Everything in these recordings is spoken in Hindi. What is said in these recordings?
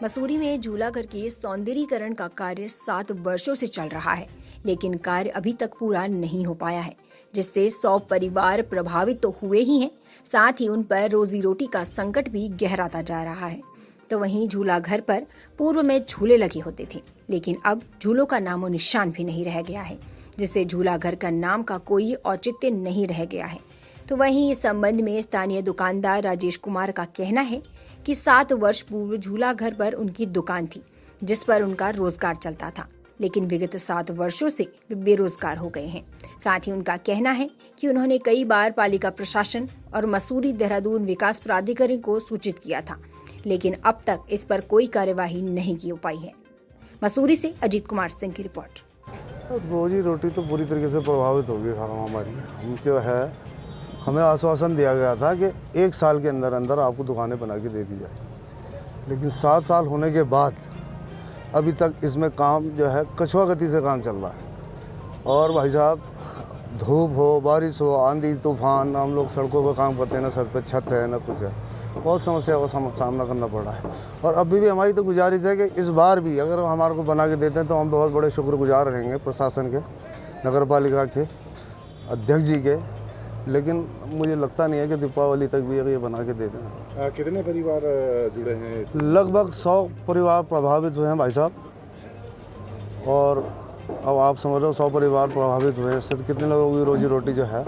मसूरी में झूला घर के सौंदर्यीकरण का कार्य 7 वर्षों से चल रहा है, लेकिन कार्य अभी तक पूरा नहीं हो पाया है, जिससे 100 परिवार प्रभावित तो हुए ही हैं, साथ ही उन पर रोजी रोटी का संकट भी गहराता जा रहा है। तो वहीं झूला घर पर पूर्व में झूले लगे होते थे, लेकिन अब झूलों का नामो निशान भी नहीं रह गया है, जिससे झूला घर का नाम का कोई औचित्य नहीं रह गया है। तो वहीं इस संबंध में स्थानीय दुकानदार राजेश कुमार का कहना है कि 7 वर्ष पूर्व झूला घर पर उनकी दुकान थी, जिस पर उनका रोजगार चलता था, लेकिन विगत 7 वर्षों से वे बेरोजगार हो गए हैं। साथ ही उनका कहना है कि उन्होंने कई बार पालिका प्रशासन और मसूरी देहरादून विकास प्राधिकरण को सूचित किया था, लेकिन अब तक इस पर कोई कार्यवाही नहीं की पाई है। मसूरी से अजीत कुमार सिंह की रिपोर्ट। रोजी रोटी तो पूरी तरीके से प्रभावित होगी हमारी। हम जो है, हमें आश्वासन दिया गया था कि 1 साल के अंदर अंदर आपको दुकानें बना के दे दी जाए, लेकिन 7 साल होने के बाद अभी तक इसमें काम जो है कछुआ गति से काम चल रहा है। और भाई साहब, धूप हो, बारिश हो, आंधी तूफान, हम लोग सड़कों पर काम करते हैं, ना सर पे छत है ना कुछ है, बहुत समस्या का सामना करना पड़ रहा है। और अभी भी हमारी तो गुजारिश है कि इस बार भी अगर हमारे को बना के देते हैं तो हम बहुत बड़े शुक्रगुजार रहेंगे प्रशासन के, नगर पालिका के अध्यक्ष जी के। लेकिन मुझे लगता नहीं है कि दीपावली तक भी अगर ये बना के दे दें। कितने परिवार जुड़े हैं? लगभग 100 परिवार प्रभावित हुए हैं भाई साहब। और अब आप समझ रहे हो 100 परिवार प्रभावित हुए हैं, सिर्फ कितने लोगों की रोजी रोटी जो है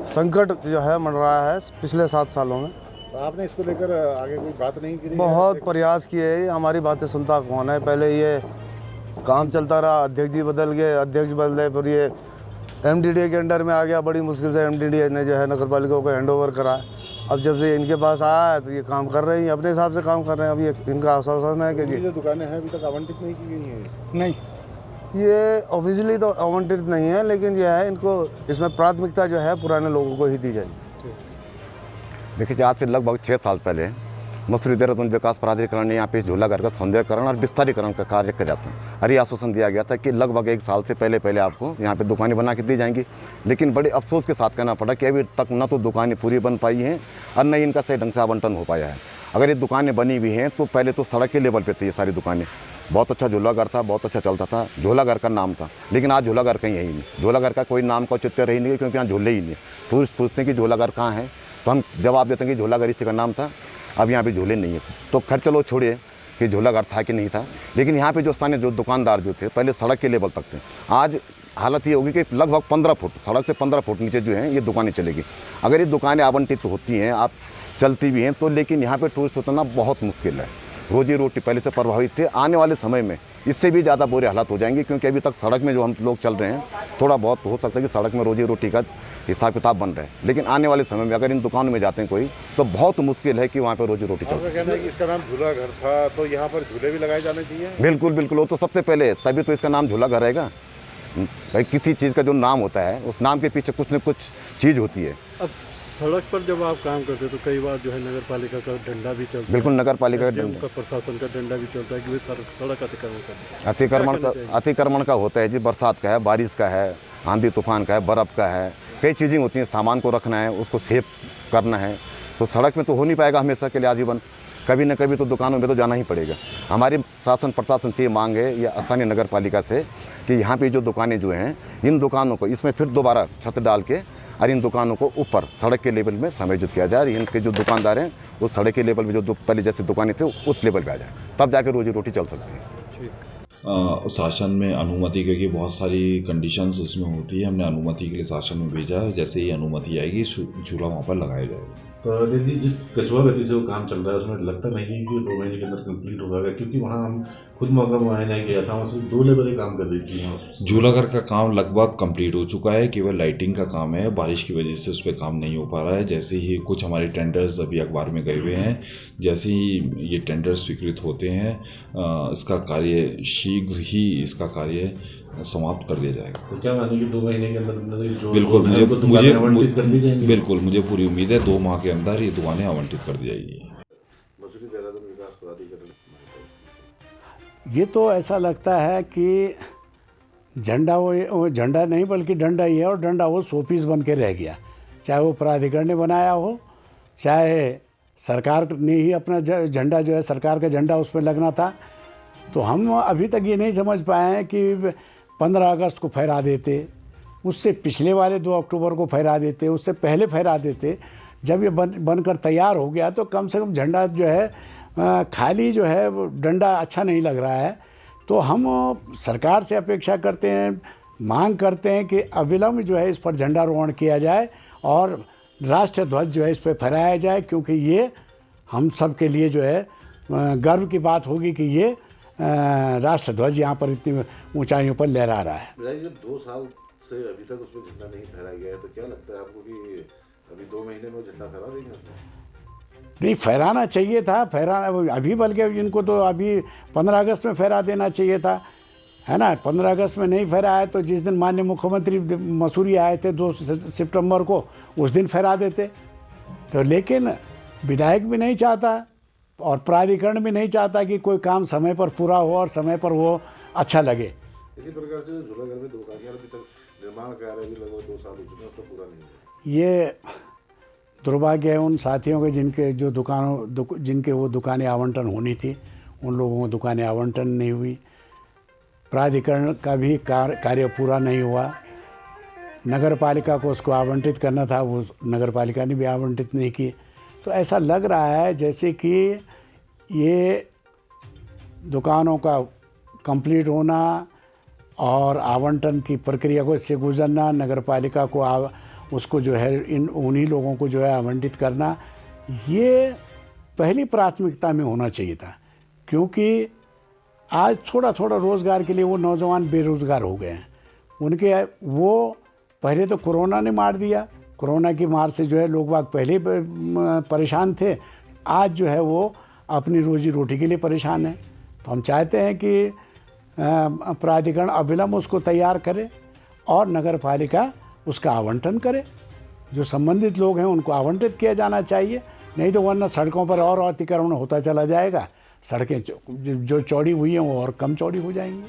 संकट जो है मंड रहा है पिछले 7 सालों में। तो आपने इसको लेकर आगे कोई बात नहीं की? बहुत प्रयास किए, हमारी बातें सुनता कौन है। पहले ये काम चलता रहा, अध्यक्ष जी बदल गए, अध्यक्ष बदले, फिर ये एमडीडीए के अंडर में आ गया। बड़ी मुश्किल से एमडीडीए ने जो है नगर पालिका को हैंडओवर करा। अब जब से इनके पास आया है तो ये काम कर रहे हैं, अपने हिसाब से काम कर रहे हैं। अब ये इनका आश्वासन है कि जो दुकानें हैं अभी तक आवंटित नहीं की गई हैं? नहीं, ये ऑफिशियली तो आवंटित नहीं है, लेकिन यह है इनको इसमें प्राथमिकता जो है पुराने लोगों को ही दी जाएगी। देखिए, आज से लगभग 6 साल पहले मसूरी देहरादून विकास प्राधिकरण ने यहाँ पे झूला घर का सौंदर्यकरण और विस्तारीकरण का कार्य किया जाता है। और ये आश्वासन दिया गया था कि लगभग 1 साल से पहले आपको यहाँ पे दुकानें बना के दी जाएंगी, लेकिन बड़े अफसोस के साथ कहना पड़ा कि अभी तक न तो दुकानें पूरी बन पाई हैं और न ही इनका सही ढंग से आवंटन हो पाया है। अगर ये दुकानें बनी हुई हैं तो पहले तो सड़क के लेवल पर थी ये सारी दुकानें। बहुत अच्छा झूला घर था, बहुत अच्छा चलता था, झूला घर का नाम था, लेकिन आज झूला घर कहीं है ही नहीं। झूला घर का कोई नाम का औचित्य रही नहीं, क्योंकि यहाँ झूले ही नहीं। टूरिस्ट पूछते हैं कि झूला घर कहाँ है, तो हम जवाब देते हैं कि झूला घर इसी का नाम था, अब यहाँ पे झूले नहीं है। तो खैर चलो छोड़िए कि झूला घर था कि नहीं था, लेकिन यहाँ पे जो स्थानीय जो दुकानदार जो थे पहले सड़क के लेवल तक थे, आज हालत ये होगी कि लगभग 15 फुट, सड़क से 15 फुट नीचे जो है ये दुकानें चलेगी। अगर ये दुकानें आवंटित होती हैं, आप चलती भी हैं, तो लेकिन यहाँ पर टूरिस्ट उतरना बहुत मुश्किल है। रोजी रोटी पहले से प्रभावित थे, आने वाले समय में इससे भी ज़्यादा बुरे हालात हो जाएंगे, क्योंकि अभी तक सड़क में जो हम लोग चल रहे हैं थोड़ा बहुत हो सकता है कि सड़क में रोजी रोटी का हिसाब किताब बन रहा है, लेकिन आने वाले समय में अगर इन दुकानों में जाते हैं कोई, तो बहुत मुश्किल है कि वहाँ पर रोजी रोटी चल सके। कहना है कि इसका नाम झूला घर था, तो यहाँ पर झूले भी लगाए जाने चाहिए? बिल्कुल बिल्कुल, वो तो सबसे पहले, तभी तो इसका नाम झूला घर रहेगा। भाई किसी चीज़ का जो नाम होता है उस नाम के पीछे कुछ न कुछ चीज़ होती है। अब सड़क पर जब आप काम करते तो कई बार जो है नगर पालिका का डंडा भी चलता है। बिल्कुल, नगर पालिका का प्रशासन का डंडा भी चलता है कि वे सड़क अतिक्रमण करते हैं। अतिक्रमण का होता है जी, बरसात का है, बारिश का है, आंधी तूफान का है, बर्फ़ का है, कई चीज़ें होती हैं। सामान को रखना है, उसको सेफ करना है, तो सड़क में तो हो नहीं पाएगा हमेशा के लिए आजीवन। कभी न कभी तो दुकानों में तो जाना ही पड़ेगा। हमारी शासन प्रशासन से ये मांग है या स्थानीय नगर पालिका से कि यहाँ पे जो दुकानें जो हैं, इन दुकानों को इसमें फिर दोबारा छत डाल के और इन दुकानों को ऊपर सड़क के लेवल में समायोजित किया जाए। इनके जो दुकानदार हैं उस सड़क के लेवल में जो पहले जैसे दुकानें थे उस लेवल पे आ जाए, तब जाकर रोजी रोटी चल सकती है। शासन में अनुमति, क्योंकि बहुत सारी कंडीशंस उसमें होती है, हमने अनुमति के लिए शासन में भेजा है। जैसे ही अनुमति आएगी झूला वहाँ पर लगाया जाएगा। तो दीदी, जिस कछुआ गति से वो काम चल रहा है उसमें लगता नहीं है कि 2 महीने के अंदर कंप्लीट हो जाएगा, क्योंकि वहाँ हम खुद मौका मुआयना गया था, वहाँ सिर्फ 2 लेबर काम कर देती हैं। झूला घर का काम लगभग कंप्लीट हो चुका है, केवल लाइटिंग का काम है। बारिश की वजह से उस पर काम नहीं हो पा रहा है। जैसे ही कुछ हमारे टेंडर्स अभी अखबार में गए हुए हैं, जैसे ही ये टेंडर्स स्वीकृत होते हैं इसका कार्य शीघ्र ही इसका कार्य समाप्त कर दिया जाएगा। तो क्या मानिए कि 2 महीने के अंदर बिल्कुल, मुझे पूरी उम्मीद है 2 माह के अंदर ये दुकानें आवंटित कर दी जाएगी। ये तो ऐसा लगता है कि झंडा वो झंडा नहीं बल्कि डंडा ही है, और डंडा वो शोपीस बन के रह गया। चाहे वो प्राधिकरण ने बनाया हो, चाहे सरकार ने ही अपना झंडा जो है, सरकार का झंडा उस पर लगना था। तो हम अभी तक ये नहीं समझ पाए हैं कि 15 अगस्त को फहरा देते, उससे पिछले वाले 2 अक्टूबर को फहरा देते, उससे पहले फहरा देते। जब ये बनकर तैयार हो गया तो कम से कम झंडा जो है खाली जो है वो डंडा अच्छा नहीं लग रहा है। तो हम सरकार से अपेक्षा करते हैं, मांग करते हैं कि अविलंब जो है इस पर झंडारोहण किया जाए और राष्ट्र ध्वज जो है इस पर फहराया जाए, क्योंकि ये हम सब के लिए जो है गर्व की बात होगी कि ये राष्ट्र ध्वज यहाँ पर इतनी ऊंचाइयों पर लहरा रहा है। जब 2 साल से अभी तक उसमें झंडा नहीं फहराया गया है तो क्या लगता है आपको कि अभी 2 महीने में झंडा फहरा देंगे उसमें? नहीं, फहराना चाहिए था, फहराना अभी, बल्कि इनको तो अभी 15 अगस्त में फहरा देना चाहिए था, है ना। 15 अगस्त में नहीं फहराया तो जिस दिन माननीय मुख्यमंत्री मसूरी आए थे 2 सितंबर को, उस दिन फहरा देते। तो लेकिन विधायक भी नहीं चाहता और प्राधिकरण भी नहीं चाहता कि कोई काम समय पर पूरा हो और समय पर वो अच्छा लगे। इसी प्रकार से झूलाघर में दुकानियां अभी तक निर्माण कार्य भी लगभग 2 साल हो चुके हैं, उसका पूरा नहीं हुआ। ये दुर्भाग्य है उन साथियों के जिनके वो दुकानें आवंटन होनी थी, उन लोगों को दुकानें आवंटन नहीं हुई। प्राधिकरण का भी कार्य पूरा नहीं हुआ। नगर पालिका को उसको आवंटित करना था, वो नगर पालिका ने भी आवंटित नहीं की। तो ऐसा लग रहा है जैसे कि ये दुकानों का कंप्लीट होना और आवंटन की प्रक्रिया को इससे गुजरना, नगर पालिका को उसको जो है उन्हीं लोगों को जो है आवंटित करना, ये पहली प्राथमिकता में होना चाहिए था। क्योंकि आज थोड़ा थोड़ा रोज़गार के लिए वो नौजवान बेरोज़गार हो गए हैं। उनके वो पहले तो कोरोना ने मार दिया, कोरोना की मार से जो है लोग बाग पहले परेशान थे, आज जो है वो अपनी रोजी रोटी के लिए परेशान है। तो हम चाहते हैं कि प्राधिकरण अविलंब उसको तैयार करे और नगर पालिका उसका आवंटन करे। जो संबंधित लोग हैं उनको आवंटित किया जाना चाहिए, नहीं तो वरना सड़कों पर और अतिक्रमण होता चला जाएगा। सड़कें जो चौड़ी हुई हैं वो और कम चौड़ी हो जाएंगी।